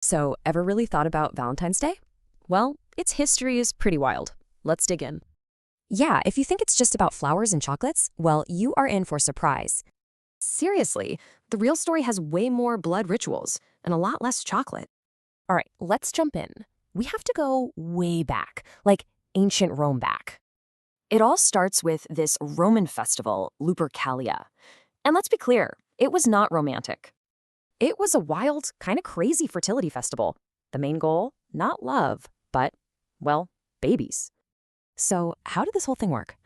So, ever really thought about Valentine's Day? Well, its history is pretty wild. Let's dig in. Yeah, if you think it's just about flowers and chocolates, well, you are in for a surprise. Seriously, the real story has way more blood rituals and a lot less chocolate. All right, let's jump in. We have to go way back, like ancient Rome back. It all starts with this Roman festival, Lupercalia. And let's be clear, it was not romantic. It was a wild, kind of crazy fertility festival. The main goal, not love, but, well, babies. So how did this whole thing work?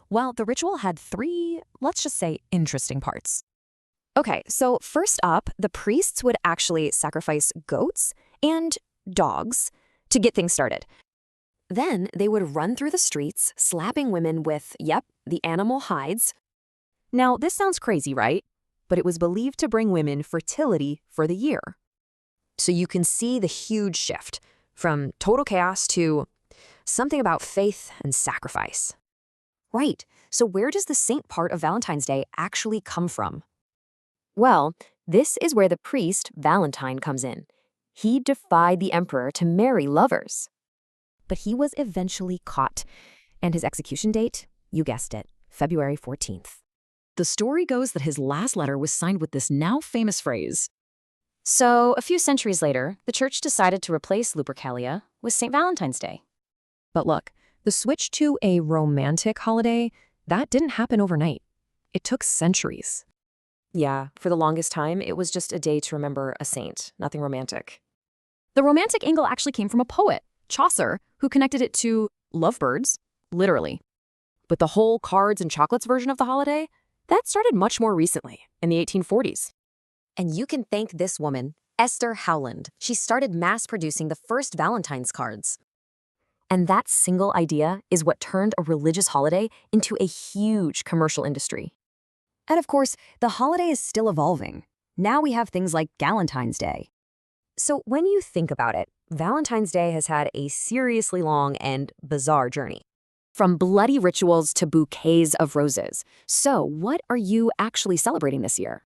Well, the ritual had three, let's just say, interesting parts. Okay, so first up, the priests would actually sacrifice goats and dogs to get things started. Then they would run through the streets, slapping women with, yep, the animal hides. Now, this sounds crazy, right? But it was believed to bring women fertility for the year. So you can see the huge shift from total chaos to something about faith and sacrifice. Right, so where does the saint part of Valentine's Day actually come from? Well, this is where the priest Valentine comes in. He defied the emperor to marry lovers. But he was eventually caught, and his execution date, you guessed it, February 14th. The story goes that his last letter was signed with this now famous phrase. So, a few centuries later, the church decided to replace Lupercalia with St. Valentine's Day. But look, the switch to a romantic holiday, that didn't happen overnight. It took centuries. Yeah, for the longest time, it was just a day to remember a saint, nothing romantic. The romantic angle actually came from a poet, Chaucer, who connected it to lovebirds, literally. But the whole cards and chocolates version of the holiday, that started much more recently, in the 1840s. And you can thank this woman, Esther Howland. She started mass-producing the first Valentine's cards. And that single idea is what turned a religious holiday into a huge commercial industry. And of course, the holiday is still evolving. Now we have things like Galentine's Day. So when you think about it, Valentine's Day has had a seriously long and bizarre journey. From bloody rituals to bouquets of roses. So what are you actually celebrating this year?